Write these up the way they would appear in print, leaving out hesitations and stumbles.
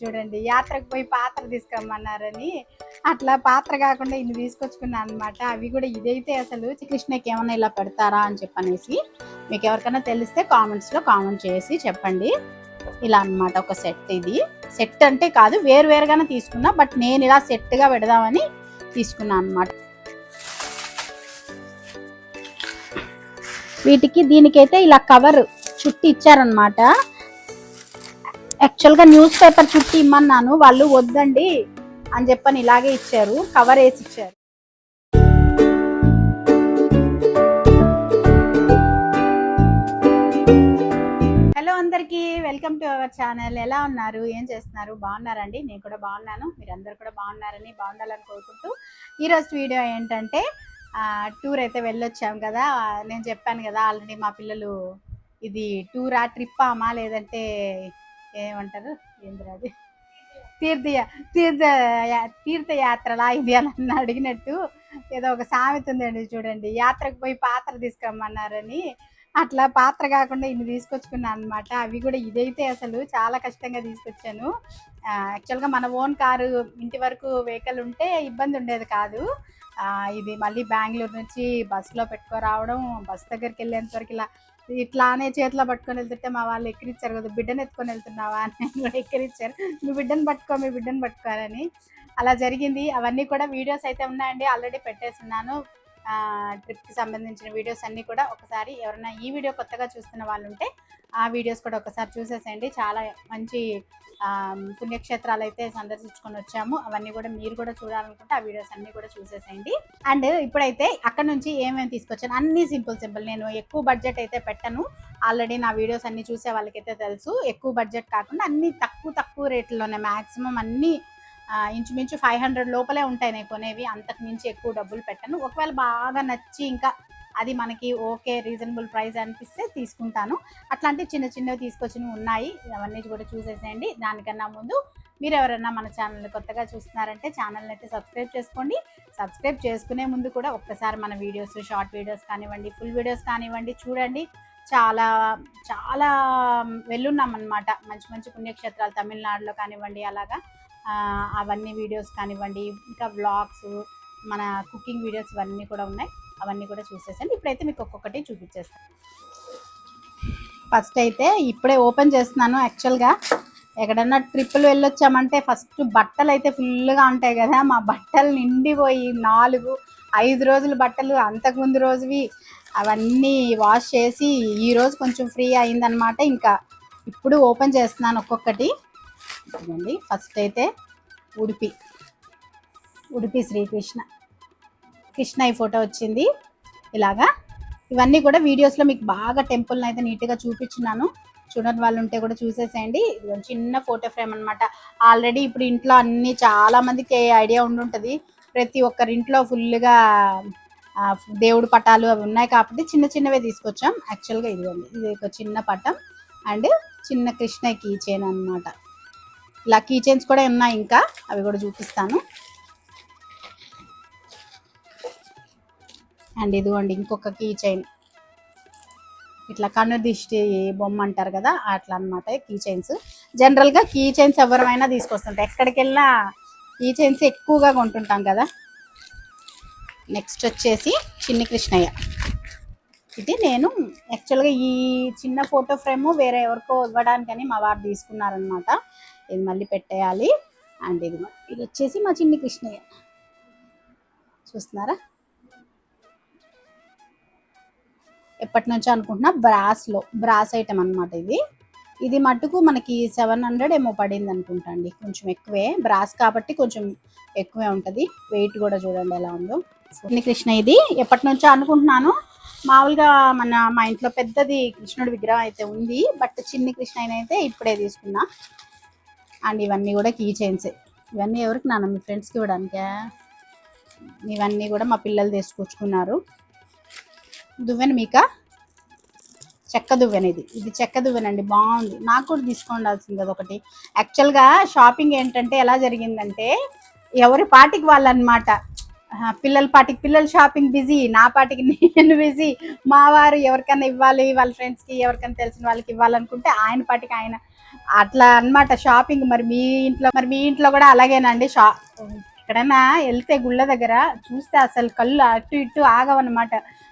చూడండి యాత్రకు పోయి పాత్ర తీసుకురమ్మన్నారని అట్లా పాత్ర కాకుండా ఇన్ని తీసుకొచ్చుకున్నాను అనమాట. అవి కూడా ఇదైతే అసలు కృష్ణకి ఏమన్నా ఇలా పెడతారా అని చెప్పనేసి మీకు ఎవరికైనా తెలిస్తే కామెంట్స్లో కామెంట్ చేసి చెప్పండి. ఇలా అన్నమాట ఒక సెట్. ఇది సెట్ అంటే కాదు, వేరువేరుగానే తీసుకున్నా, బట్ నేను ఇలా సెట్గా పెడదామని తీసుకున్నాను అనమాట. వీటికి దీనికైతే ఇలా కవర్ చుట్టి ఇచ్చారనమాట. యాక్చువల్గా న్యూస్ పేపర్ చుట్టి ఇమ్మన్నాను, వాళ్ళు వద్దండి అని చెప్పని ఇలాగే ఇచ్చారు, కవర్ వేసి ఇచ్చారు. హలో అందరికీ, వెల్కమ్ టు అవర్ ఛానల్. ఎలా ఉన్నారు, ఏం చేస్తున్నారు, బాగున్నారండి? నేను కూడా బాగున్నాను, మీరందరూ కూడా బాగున్నారని బాగుండాలని కోరుకుంటూ ఈరోజు వీడియో ఏంటంటే టూర్ అయితే వెళ్ళొచ్చాం కదా. నేను చెప్పాను కదా ఆల్రెడీ మా పిల్లలు ఇది టూరా ట్రిప్పామా లేదంటే ఏమంటారు ఏంద్రది తీర్థయాత్రలా ఇది అని అడిగినట్టు ఏదో ఒక సామెత ఉందండి చూడండి, యాత్రకు పోయి పాత్ర తీసుకురమ్మన్నారని అట్లా పాత్ర కాకుండా ఇన్ని తీసుకొచ్చుకున్నాను అనమాట. అవి కూడా ఇదైతే అసలు చాలా కష్టంగా తీసుకొచ్చాను. యాక్చువల్గా మన ఓన్ కారు ఇంటి వరకు వెహికల్ ఉంటే ఇబ్బంది ఉండేది కాదు. ఇది మళ్ళీ బెంగళూరు నుంచి బస్సులో పెట్టుకోరావడం, బస్ దగ్గరికి వెళ్ళేంత వరకు ఇట్లానే చేతిలో పట్టుకొని వెళ్తుంటే మా వాళ్ళు ఎక్కిరిచ్చారు కదా, బిడ్డను ఎత్తుకొని వెళ్తున్నావా అని కూడా ఎక్కిరిచ్చారు. నువ్వు బిడ్డను పట్టుకో, మీ బిడ్డను పట్టుకోవాలని అలా జరిగింది. అవన్నీ కూడా వీడియోస్ అయితే ఉన్నాయండి, ఆల్రెడీ పెట్టేస్తున్నాను. ట్రిప్కి సంబంధించిన వీడియోస్ అన్నీ కూడా ఒకసారి ఎవరైనా ఈ వీడియో కొత్తగా చూస్తున్న వాళ్ళు ఉంటే ఆ వీడియోస్ కూడా ఒకసారి చూసేసేయండి. చాలా మంచి పుణ్యక్షేత్రాలు అయితే సందర్శించుకొని వచ్చాము. అవన్నీ కూడా మీరు కూడా చూడాలనుకుంటే ఆ వీడియోస్ అన్నీ కూడా చూసేసేయండి. అండ్ ఇప్పుడైతే అక్కడ నుంచి ఏమేమి తీసుకొచ్చాను అన్నీ సింపుల్. నేను ఎక్కువ బడ్జెట్ అయితే పెట్టను, ఆల్రెడీ నా వీడియోస్ అన్నీ చూసే వాళ్ళకైతే తెలుసు. ఎక్కువ బడ్జెట్ కాకుండా అన్నీ తక్కువ రేట్లలోనే, మ్యాక్సిమం అన్నీ ఇంచుమించు 500 లోపలే ఉంటాయి నేను కొనేవి, అంతకు మించి ఎక్కువ డబ్బులు పెట్టను. ఒకవేళ బాగా నచ్చి ఇంకా అది మనకి ఓకే రీజనబుల్ ప్రైస్ అనిపిస్తే తీసుకుంటాను. అట్లాంటి చిన్నవి తీసుకొచ్చినవి ఉన్నాయి, అవన్నీ కూడా చూసేసేయండి. దానికన్నా ముందు మీరు ఎవరైనా మన ఛానల్ కొత్తగా చూస్తున్నారంటే ఛానల్ని అయితే సబ్స్క్రైబ్ చేసుకోండి. సబ్స్క్రైబ్ చేసుకునే ముందు కూడా ఒక్కసారి మన వీడియోస్, షార్ట్ వీడియోస్ కానివ్వండి, ఫుల్ వీడియోస్ కానివ్వండి చూడండి. చాలా వెళ్ళున్నాం అన్నమాట, మంచి పుణ్యక్షేత్రాలు తమిళనాడులో కానివ్వండి, అలాగా అవన్నీ వీడియోస్ కానివ్వండి, ఇంకా వ్లాగ్స్, మన కుకింగ్ వీడియోస్ ఇవన్నీ కూడా ఉన్నాయి. అవన్నీ కూడా చూసేసండి. ఇప్పుడైతే మీకు ఒక్కొక్కటి చూపించేస్తాను. ఫస్ట్ అయితే ఇప్పుడే ఓపెన్ చేస్తున్నాను. యాక్చువల్గా ఎక్కడన్నా ట్రిప్పులు వెళ్ళొచ్చామంటే ఫస్ట్ బట్టలు అయితే ఫుల్గా ఉంటాయి కదా, మా బట్టలు నిండిపోయి 4-5 రోజుల బట్టలు అంతకుముందు రోజువి అవన్నీ వాష్ చేసి ఈరోజు కొంచెం ఫ్రీ అయిందనమాట. ఇంకా ఇప్పుడు ఓపెన్ చేస్తున్నాను ఒక్కొక్కటి. చూడండి, ఫస్ట్ అయితే ఉడిపి కృష్ణయ్య ఫోటో వచ్చింది ఇలాగా. ఇవన్నీ కూడా వీడియోస్లో మీకు బాగా టెంపుల్ని అయితే నీట్గా చూపించున్నాను, చూడని వాళ్ళు ఉంటే కూడా చూసేసేయండి. చిన్న ఫోటో ఫ్రేమ్ అనమాట. ఆల్రెడీ ఇప్పుడు ఇంట్లో అన్నీ చాలా మందికి ఐడియా ఉండుంటుంది, ప్రతి ఒక్కరింట్లో ఫుల్గా దేవుడు పటాలు అవి ఉన్నాయి కాబట్టి చిన్నవే తీసుకొచ్చాం. యాక్చువల్గా ఇది ఒక చిన్న పటం అండ్ చిన్న కృష్ణయ్య కీ చైన్ అనమాట. ఇలా కీ చైన్స్ కూడా ఉన్నాయి, ఇంకా అవి కూడా చూపిస్తాను. అండ్ ఇదిగోండి ఇంకొక కీ చైన్, ఇట్లా కన్నుదిష్టి బొమ్మ అంటారు కదా అట్లా అనమాట కీ చైన్స్. జనరల్గా కీ చైన్స్ ఎవరైనా తీసుకొస్తుంటాం, ఎక్కడికి వెళ్ళినా కీ చైన్స్ ఎక్కువగా కొంటుంటాం కదా. నెక్స్ట్ వచ్చేసి చిన్ని కృష్ణయ్య. ఇది నేను యాక్చువల్గా ఈ చిన్న ఫోటో ఫ్రేమ్ వేరే ఎవరికో ఇవ్వడానికని మా వారు తీసుకున్నారనమాట. ఇది మళ్ళీ పెట్టేయాలి. అండ్ ఇది వచ్చేసి మా చిన్ని కృష్ణయ్య, చూస్తున్నారా? ఎప్పటి నుంచో అనుకుంటున్నా, బ్రాస్ ఐటమ్ అనమాట. ఇది మట్టుకు మనకి 700 ఏమో పడింది అనుకుంటా అండి, కొంచెం ఎక్కువే. బ్రాస్ కాబట్టి కొంచెం ఎక్కువే ఉంటుంది. వెయిట్ కూడా చూడండి ఎలా ఉందో. చిన్ని కృష్ణ ఇది ఎప్పటి నుంచో అనుకుంటున్నాను. మామూలుగా మా ఇంట్లో పెద్దది కృష్ణుడి విగ్రహం అయితే ఉంది, బట్ చిన్ని కృష్ణ అయితే ఇప్పుడే తీసుకున్నా. అండ్ ఇవన్నీ కూడా కీ చైన్స్. ఇవన్నీ ఎవరికి నాన్న, మీ ఫ్రెండ్స్కి ఇవ్వడానికే. ఇవన్నీ కూడా మా పిల్లలు తీసుకొచ్చుకున్నారు. దువ్వెన మీకా చెక్క దువ్వెన, ఇది చెక్క దువ్వెనండి, బాగుంది. నాకు కూడా తీసుకోవాల్సింది అదొకటి. యాక్చువల్గా షాపింగ్ ఏంటంటే ఎలా జరిగిందంటే ఎవరి పాటికి వాళ్ళనమాట. పిల్లల పాటికి పిల్లల షాపింగ్ బిజీ, నా పాటికి నేను బిజీ. మా వారు ఎవరికైనా ఇవ్వాలి, వాళ్ళ ఫ్రెండ్స్కి ఎవరికైనా తెలిసిన వాళ్ళకి ఇవ్వాలనుకుంటే ఆయన పాటికి ఆయన అట్లా అన్నమాట షాపింగ్. మరి మీ ఇంట్లో కూడా అలాగేనండి? ఎక్కడైనా వెళ్తే గుళ్ళ దగ్గర చూస్తే అసలు కళ్ళు అటు ఇటు ఆగవన్నమాట.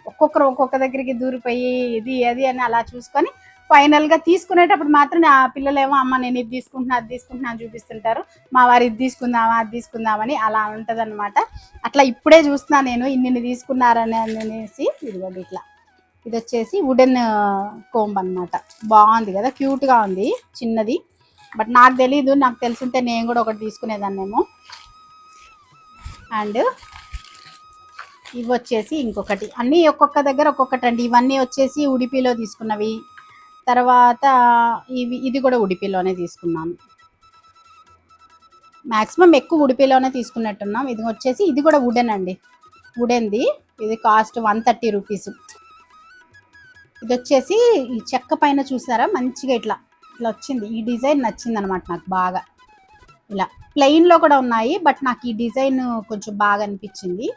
ఒక్కొక్కరు ఒక్కొక్క దగ్గరికి దూరిపోయి ఇది అది అని అలా చూసుకొని ఫైనల్ గా తీసుకునేటప్పుడు మాత్రం ఆ పిల్లలేమో అమ్మ నేను ఇది తీసుకుంటున్నా అది తీసుకుంటున్నా అని చూపిస్తుంటారు. మా వారు ఇది తీసుకుందామా అది తీసుకుందామని అలా ఉంటదన్నమాట. అట్లా ఇప్పుడే చూస్తున్నా నేను ఇన్ని తీసుకున్నారని అనేసి. ఇదిగోండి ఇట్లా, ఇది వచ్చేసి వుడెన్ కోంబ్ అన్నమాట. బాగుంది కదా, క్యూట్ గా ఉంది, చిన్నది. బట్ నాకు తెలీదు, నాకు తెలుసుంటే నేను కూడా ఒకటి తీసుకునేదాన్నేమో. అండ్ ఇవి వచ్చేసి ఇంకొకటి, అన్నీ ఒక్కొక్క దగ్గర ఒక్కొక్కటి అండి. ఇవన్నీ వచ్చేసి ఉడిపిలో తీసుకున్నవి. తర్వాత ఇది కూడా ఉడిపిలోనే తీసుకున్నాను. మ్యాక్సిమం ఎక్కువ ఉడిపిలోనే తీసుకున్నట్టున్నాం. ఇది వచ్చేసి ఇది కూడా వుడెన్ అండి, వుడెన్ది. ఇది కాస్ట్ 130 రూపీస్. ఇది వచ్చేసి ఈ చెక్క పైన చూసారా మంచిగా ఇట్లా ఇట్లా వచ్చింది. ఈ డిజైన్ నచ్చింది అనమాట నాకు బాగా. ఇలా ప్లెయిన్లో కూడా ఉన్నాయి, బట్ నాకు ఈ డిజైన్ కొంచెం బాగా అనిపించింది.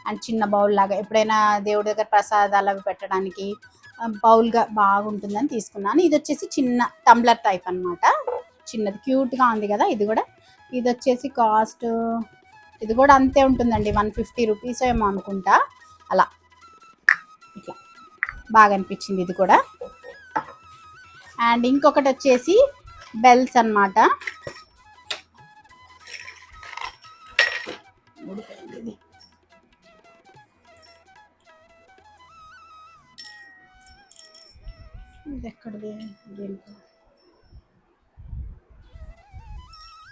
అండ్ చిన్న బౌల్ లాగా ఎప్పుడైనా దేవుడి దగ్గర ప్రసాదాలు అవి పెట్టడానికి బౌల్గా బాగుంటుందని తీసుకున్నాను. ఇది వచ్చేసి చిన్న టంబ్లర్ టైప్ అనమాట, చిన్నది, క్యూట్గా ఉంది కదా ఇది కూడా. ఇది వచ్చేసి కాస్ట్, ఇది కూడా అంతే ఉంటుందండి, 150 రూపీస్ ఏమో అనుకుంటా. అలా ఇట్లా బాగా అనిపించింది ఇది కూడా. అండ్ ఇంకొకటి వచ్చేసి బెల్స్ అన్నమాట. ఇది ఎక్కడిది?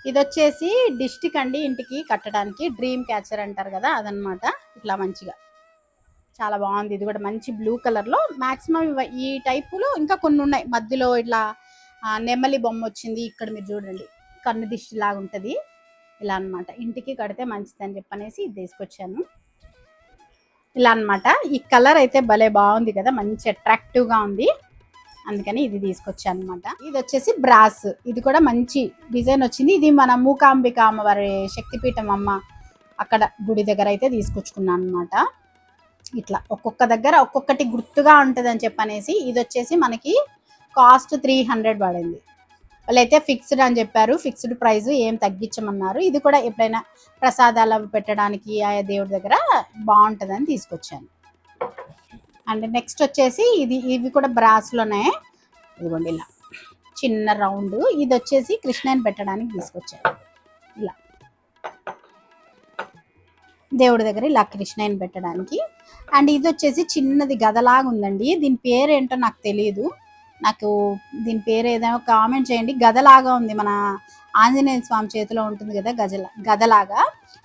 ఇది వచ్చేసి డిస్టిక్ అండి, ఇంటికి కట్టడానికి డ్రీమ్ క్యాచర్ అంటారు కదా అదనమాట. ఇట్లా మంచిగా చాలా బాగుంది. ఇది కూడా మంచి బ్లూ కలర్లో. మ్యాక్సిమం ఈ టైపులో ఇంకా కొన్ని ఉన్నాయి. మధ్యలో ఇట్లా నెమలి బొమ్మ వచ్చింది. ఇక్కడ మీరు చూడండి కన్ను దిష్టి లాగా ఉంటుంది. ఇలా అనమాట, ఇంటికి కడితే మంచిది అని చెప్పనేసి ఇది తీసుకొచ్చాను. ఇలా అనమాట. ఈ కలర్ అయితే భలే బాగుంది కదా, మంచి అట్రాక్టివ్గా ఉంది, అందుకని ఇది తీసుకొచ్చాను అనమాట. ఇది వచ్చేసి బ్రాస్, ఇది కూడా మంచి డిజైన్ వచ్చింది. ఇది మన మూకాంబిక అమ్మవారి శక్తిపీఠం అమ్మ అక్కడ గుడి దగ్గర అయితే తీసుకొచ్చుకున్నాను అనమాట. ఇట్లా ఒక్కొక్క దగ్గర ఒక్కొక్కటి గుర్తుగా ఉంటుంది అని చెప్పనేసి. ఇది వచ్చేసి మనకి కాస్ట్ 300 పడింది. వాళ్ళైతే ఫిక్స్డ్ అని చెప్పారు, ఫిక్స్డ్ ప్రైస్, ఏం తగ్గించమన్నారు. ఇది కూడా ఎప్పుడైనా ప్రసాదాలు పెట్టడానికి ఆయా దేవుడి దగ్గర బాగుంటుందని తీసుకొచ్చాను. అండ్ నెక్స్ట్ వచ్చేసి ఇవి కూడా బ్రాస్లోనే. ఇదిగోండి ఇలా చిన్న రౌండ్. ఇది వచ్చేసి కృష్ణని పెట్టడానికి తీసుకొచ్చాను. ఇలా దేవుడి దగ్గర ఇలా కృష్ణని పెట్టడానికి. అండ్ ఇది వచ్చేసి చిన్నది గదలాగా ఉందండి, దీని పేరు ఏంటో నాకు తెలియదు. నాకు దీని పేరు ఏదైనా కామెంట్ చేయండి. గదలాగా ఉంది, మన ఆంజనేయ స్వామి చేతిలో ఉంటుంది కదా గదలాగా.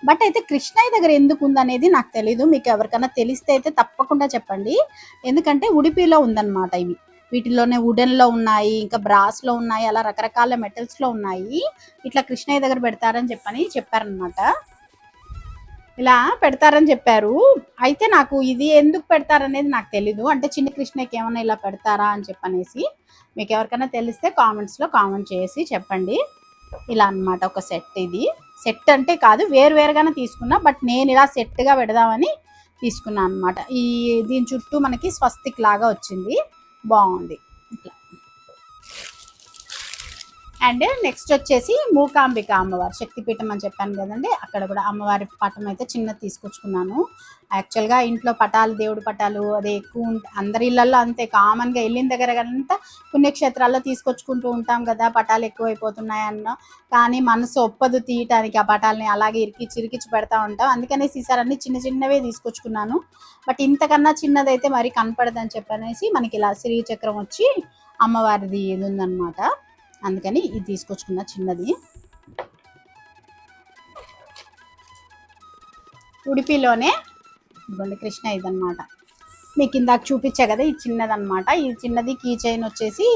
బట్ అయితే కృష్ణయ్య దగ్గర ఎందుకు ఉందనేది నాకు తెలీదు. మీకు ఎవరికైనా తెలిస్తే అయితే తప్పకుండా చెప్పండి. ఎందుకంటే ఉడిపిలో ఉందన్నమాట ఇవి. వీటిలోనే వుడెన్లో ఉన్నాయి, ఇంకా బ్రాస్లో ఉన్నాయి, అలా రకరకాల మెటల్స్లో ఉన్నాయి. ఇట్లా కృష్ణయ్య దగ్గర పెడతారని చెప్పారనమాట. ఇలా పెడతారని చెప్పారు. అయితే నాకు ఇది ఎందుకు పెడతారనేది నాకు తెలీదు. అంటే చిన్న కృష్ణకి ఏమైనా ఇలా పెడతారా అని చెప్పనేసి. మీకు ఎవరికైనా తెలిస్తే కామెంట్స్లో కామెంట్ చేసి చెప్పండి. ఇలా అనమాట ఒక సెట్. ఇది సెట్ అంటే కాదు, వేరువేరుగానే తీసుకున్నా, బట్ నేను ఇలా సెట్గా పెడదామని తీసుకున్నాను అనమాట. దీని చుట్టూ మనకి స్వస్తిక్ లాగా వచ్చింది, బాగుంది ఇట్లా. అండ్ నెక్స్ట్ వచ్చేసి మూకాంబిక అమ్మవారి శక్తిపీఠం అని చెప్పాను కదండి, అక్కడ కూడా అమ్మవారి పటం అయితే చిన్నది తీసుకొచ్చుకున్నాను. యాక్చువల్గా ఇంట్లో పటాలు, దేవుడి పటాలు అదే ఎక్కువ అందరి ఇళ్లలో అంతే కామన్గా వెళ్ళిన దగ్గర అంతా పుణ్యక్షేత్రాల్లో తీసుకొచ్చుకుంటూ ఉంటాం కదా, పటాలు ఎక్కువైపోతున్నాయన్న. కానీ మనసు ఒప్పదు తీయటానికి, ఆ పటాలని అలాగే ఇరికిచ్చి పెడతా ఉంటాం. అందుకనే ఈసారి చిన్న చిన్నవే తీసుకొచ్చుకున్నాను. బట్ ఇంతకన్నా చిన్నదైతే మరి కనపడదని చెప్పనేసి మనకి ఇలా శ్రీచక్రం వచ్చి అమ్మవారిది ఇది ఉందన్నమాట. అందుకని ఇది తీసుకొచ్చుకున్న చిన్నది. ఉడిపిలోనే ఇదిగోండి కృష్ణ ఇదన్నమాట. మీకు ఇందాక చూపించా కదా, ఈ చిన్నదన్నమాట. ఈ చిన్నది కీ చైన్ వచ్చేసి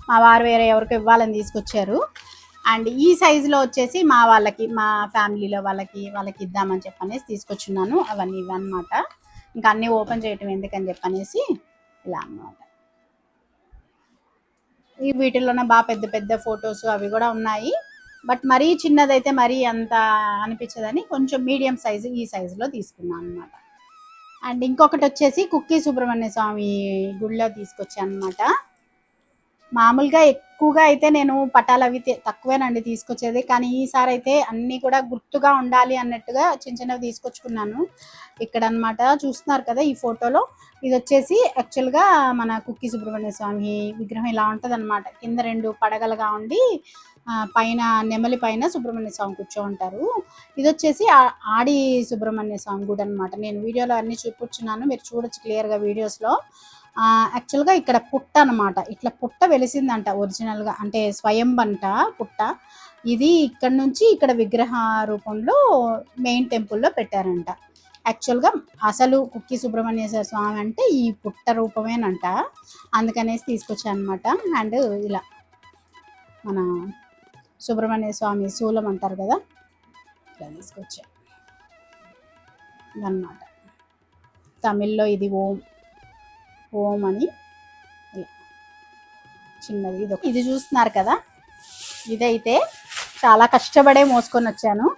మా వారు వేరే ఎవరికి ఇవ్వాలని తీసుకొచ్చారు. అండ్ ఈ సైజులో వచ్చేసి మా వాళ్ళకి, మా ఫ్యామిలీలో వాళ్ళకి ఇద్దామని చెప్పనేసి తీసుకొచ్చున్నాను. అవన్నీ ఇవన్నమాట. ఇంకా అన్నీ ఓపెన్ చేయటం ఎందుకని చెప్పనేసి ఇలా అన్నమాట. ఈ వీటిల్లోనే బాగా పెద్ద పెద్ద ఫొటోస్ అవి కూడా ఉన్నాయి. బట్ మరీ చిన్నదైతే మరీ అంత అనిపించదని కొంచెం మీడియం సైజు, ఈ సైజులో తీసుకున్నాను అనమాట. అండ్ ఇంకొకటి వచ్చేసి కుక్కి సుబ్రహ్మణ్య స్వామి గుడిలో తీసుకొచ్చాను అనమాట. మామూలుగా ఎక్కువగా అయితే నేను పటాలు అవి తక్కువేనండి తీసుకొచ్చేది, కానీ ఈసారి అయితే అన్నీ కూడా గుర్తుగా ఉండాలి అన్నట్టుగా చిన్న చిన్నవి తీసుకొచ్చుకున్నాను. ఇక్కడ అనమాట చూస్తున్నారు కదా ఈ ఫోటోలో, ఇది వచ్చేసి యాక్చువల్గా మన కుక్కి సుబ్రహ్మణ్య స్వామి విగ్రహం ఇలా ఉంటుంది అనమాట. కింద 2 పడగలుగా ఉండి పైన నెమలి పైన సుబ్రహ్మణ్య స్వామి కూర్చో ఉంటారు. ఇది వచ్చేసి ఆడి సుబ్రహ్మణ్య స్వామి గుడి అనమాట. నేను వీడియోలో అన్నీ చూపించున్నాను, మీరు చూడొచ్చు క్లియర్గా వీడియోస్లో. యాక్చువల్గా ఇక్కడ పుట్ట అనమాట, ఇట్లా పుట్ట వెలిసిందంట ఒరిజినల్గా, అంటే స్వయంబంట పుట్ట. ఇది ఇక్కడ నుంచి ఇక్కడ విగ్రహ రూపంలో మెయిన్ టెంపుల్లో పెట్టారంట. యాక్చువల్గా అసలు కుక్కి సుబ్రహ్మణ్యేశ్వర స్వామి అంటే ఈ పుట్ట రూపమేనంట, అందుకనేసి తీసుకొచ్చాను అనమాట. అండ్ ఇలా మన సుబ్రహ్మణ్య స్వామి శూలం అంటారు కదా, ఇలా తీసుకొచ్చా అన్నమాట. తమిళ్లో ఇది ఓం ఓం అని ఇలా చిన్నది. ఇది చూస్తున్నారు కదా, ఇదైతే చాలా కష్టపడే మోసుకొని వచ్చాను.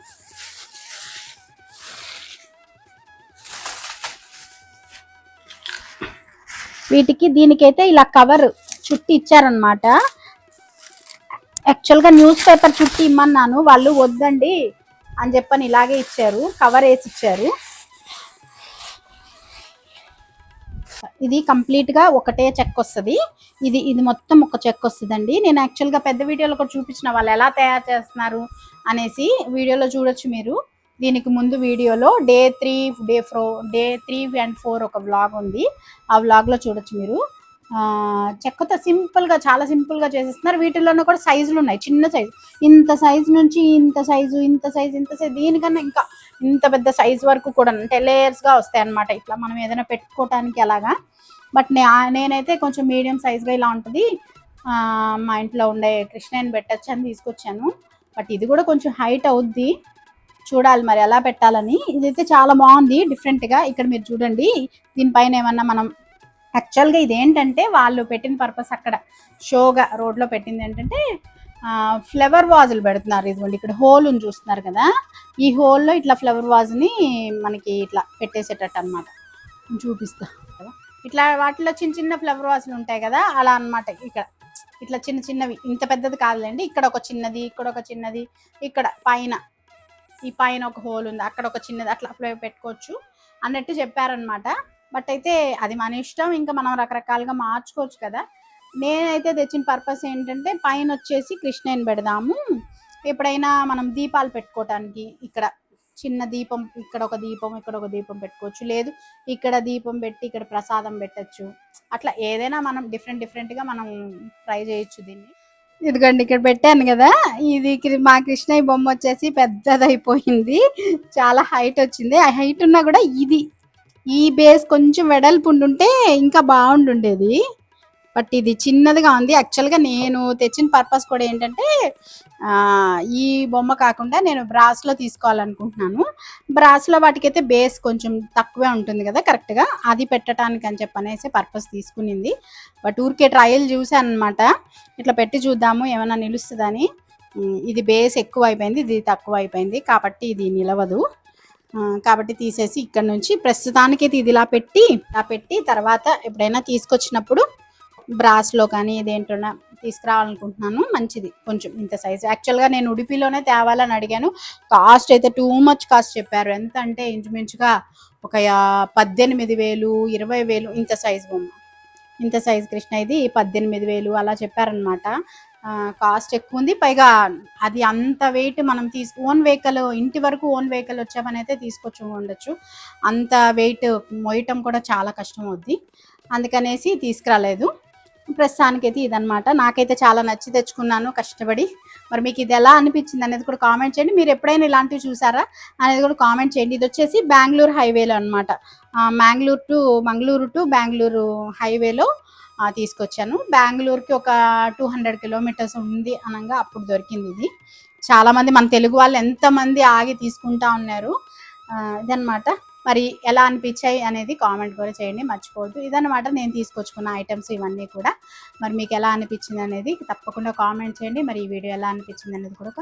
దీనికైతే ఇలా కవర్ చుట్టి ఇచ్చారనమాట. యాక్చువల్గా న్యూస్ పేపర్ చుట్టి ఇమ్మన్నాను, వాళ్ళు వద్దండి అని చెప్పని ఇలాగే ఇచ్చారు, కవర్ వేసి ఇచ్చారు. ఇది కంప్లీట్గా ఒకటే చెక్క వస్తుంది, ఇది మొత్తం ఒక చెక్క వస్తుందండి. నేను యాక్చువల్గా పెద్ద వీడియోలో కూడా చూపించిన వాళ్ళు ఎలా తయారు చేస్తున్నారు అనేసి, వీడియోలో చూడొచ్చు మీరు. దీనికి ముందు వీడియోలో డే 3 and 4 ఒక వ్లాగ్ ఉంది, ఆ వ్లాగ్లో చూడొచ్చు మీరు. చెక్కతో సింపుల్గా, చాలా సింపుల్గా చేసేస్తున్నారు. వీటిల్లోనూ కూడా సైజులు ఉన్నాయి, చిన్న సైజు, ఇంత సైజు నుంచి ఇంత సైజు, ఇంత సైజు, దీనికన్నా ఇంకా ఇంత పెద్ద సైజు వరకు కూడా, అంటే లేయర్స్గా వస్తాయి అన్నమాట. ఇట్లా మనం ఏదైనా పెట్టుకోవటానికి అలాగా. బట్ నేనైతే కొంచెం మీడియం సైజ్గా ఇలా ఉంటుంది, మా ఇంట్లో ఉండే కృష్ణని పెట్టచ్చు అని తీసుకొచ్చాను. బట్ ఇది కూడా కొంచెం హైట్ అవుద్ది, చూడాలి మరి ఎలా పెట్టాలని. ఇదైతే చాలా బాగుంది డిఫరెంట్గా. ఇక్కడ మీరు చూడండి, దీనిపైన ఏమన్నా మనం, యాక్చువల్గా ఇదేంటంటే వాళ్ళు పెట్టిన పర్పస్ అక్కడ షోగా రోడ్లో పెట్టింది ఏంటంటే ఫ్లవర్ వాజులు పెడుతున్నారు. ఇదిగోండి ఇక్కడ హోల్ ఉంది చూస్తున్నారు కదా, ఈ హోల్లో ఇట్లా ఫ్లవర్ వాజ్ని మనకి ఇట్లా పెట్టేసేటట్టు అనమాట. చూపిస్తా కదా, ఇట్లా వాటిలో చిన్న చిన్న ఫ్లవర్ వాజులు ఉంటాయి కదా, అలా అనమాట. ఇక్కడ ఇట్లా చిన్న చిన్నవి, ఇంత పెద్దది కాదులేండి, ఇక్కడ ఒక చిన్నది, ఇక్కడ ఒక చిన్నది, ఇక్కడ పైన ఈ పైన ఒక హోల్ ఉంది, అక్కడ ఒక చిన్నది, అట్లా పెట్టుకోవచ్చు అన్నట్టు చెప్పారనమాట. బట్ అయితే అది మన ఇష్టం, ఇంకా మనం రకరకాలుగా మార్చుకోవచ్చు కదా. నేనైతే తెచ్చిన పర్పస్ ఏంటంటే పైన వచ్చేసి కృష్ణని పెడదాము, ఎప్పుడైనా మనం దీపాలు పెట్టుకోవటానికి ఇక్కడ చిన్న దీపం, ఇక్కడ ఒక దీపం, ఇక్కడ ఒక దీపం పెట్టుకోవచ్చు, లేదు ఇక్కడ దీపం పెట్టి ఇక్కడ ప్రసాదం పెట్టచ్చు, అట్లా ఏదైనా మనం డిఫరెంట్గా మనం ట్రై చేయొచ్చు దీన్ని. ఇదిగోండి ఇక్కడ పెట్టాను కదా, ఇది మా కృష్ణయ్య బొమ్మ వచ్చేసి పెద్దదైపోయింది, చాలా హైట్ వచ్చింది. ఆ హైట్ ఉన్నా కూడా ఈ బేస్ కొంచెం వెడల్పు ఉండుంటే ఇంకా బాగుండుండేది. బట్ ఇది చిన్నదిగా ఉంది. యాక్చువల్గా నేను తెచ్చిన పర్పస్ కూడా ఏంటంటే ఈ బొమ్మ కాకుండా నేను బ్రాస్లో తీసుకోవాలనుకుంటున్నాను. బ్రాస్లో వాటికైతే బేస్ కొంచెం తక్కువే ఉంటుంది కదా కరెక్ట్గా, అది పెట్టడానికి అని చెప్పనేసి పర్పస్ తీసుకునింది. బట్ ఊరికే ట్రయల్ చూసాను అనమాట, ఇట్లా పెట్టి చూద్దాము ఏమైనా నిలుస్తుందని. ఇది బేస్ ఎక్కువ అయిపోయింది, ఇది తక్కువ అయిపోయింది, కాబట్టి ఇది నిలవదు. కాబట్టి తీసేసి ఇక్కడ నుంచి ప్రస్తుతానికైతే ఇది ఇలా పెట్టి తర్వాత ఎప్పుడైనా తీసుకొచ్చినప్పుడు బ్రాస్లో కానీ దేంట్లో తీసుకురావాలనుకుంటున్నాను. మంచిది కొంచెం ఇంత సైజు. యాక్చువల్గా నేను ఉడిపిలోనే తేవాలని అడిగాను, కాస్ట్ అయితే టూ మచ్ కాస్ట్ చెప్పారు. ఎంత అంటే ఇంచుమించుగా ఒక 18,000 20,000 ఇంత సైజు బొమ్మ, ఇంత సైజు కృష్ణ ఇది 18,000 అలా చెప్పారనమాట. కాస్ట్ ఎక్కువ ఉంది, పైగా అది అంత వెయిట్ మనం ఓన్ వెహికల్, ఇంటి వరకు ఓన్ వెహికల్ వచ్చామని అయితే తీసుకొచ్చి ఉండొచ్చు, అంత వెయిట్ మోయటం కూడా చాలా కష్టం అవుద్ది, అందుకనేసి తీసుకురాలేదు. ప్రస్తుతానికైతే ఇదనమాట. నాకైతే చాలా నచ్చి తెచ్చుకున్నాను కష్టపడి. మరి మీకు ఇది ఎలా అనిపించింది అనేది కూడా కామెంట్ చేయండి. మీరు ఎప్పుడైనా ఇలాంటివి చూసారా అనేది కూడా కామెంట్ చేయండి. ఇది వచ్చేసి బెంగళూరు హైవేలో అనమాట, మంగళూరు టు బెంగళూరు హైవేలో తీసుకొచ్చాను. బెంగళూరుకి ఒక 200 కిలోమీటర్స్ ఉంది అనగా అప్పుడు దొరికింది ఇది. చాలామంది మన తెలుగు వాళ్ళు ఎంతమంది ఆగి తీసుకుంటా ఉన్నారు. ఇదనమాట. మరి ఎలా అనిపించాయి అనేది కామెంట్ కూడా చేయండి, మర్చిపోవద్దు. ఇదనమాట నేను తీసుకొచ్చుకున్న ఐటమ్స్ ఇవన్నీ కూడా. మరి మీకు ఎలా అనిపించింది అనేది తప్పకుండా కామెంట్ చేయండి. మరి ఈ వీడియో ఎలా అనిపించింది అనేది కూడా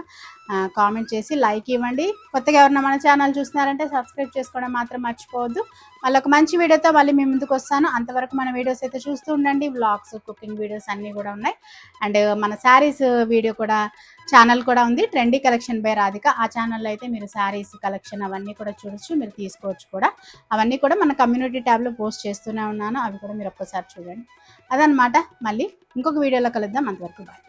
కామెంట్ చేసి లైక్ ఇవ్వండి. కొత్తగా ఎవరైనా మన ఛానల్ చూస్తున్నారంటే సబ్స్క్రైబ్ చేసుకోవడం మాత్రం మర్చిపోవద్దు. మళ్ళీ ఒక మంచి వీడియోతో మళ్ళీ మీ ముందుకు వస్తాను. అంతవరకు మన వీడియోస్ అయితే చూస్తూ ఉండండి. వ్లాగ్స్, కుకింగ్ వీడియోస్ అన్నీ కూడా ఉన్నాయి. అండ్ మన శారీస్ వీడియో కూడా ఛానల్ కూడా ఉంది, ట్రెండీ కలెక్షన్ బై రాధిక. ఆ ఛానల్లో అయితే మీరు శారీస్ కలెక్షన్ అవన్నీ కూడా చూడొచ్చు, మీరు తీసుకోవచ్చు కూడా. అవన్నీ కూడా మన కమ్యూనిటీ ట్యాబ్లో పోస్ట్ చేస్తూనే ఉన్నాను, అవి కూడా మీరు ఒక్కసారి చూడండి. అదనమాట. మళ్ళీ ఇంకొక వీడియోలో కలుద్దాం. అంతవరకు బాయ్.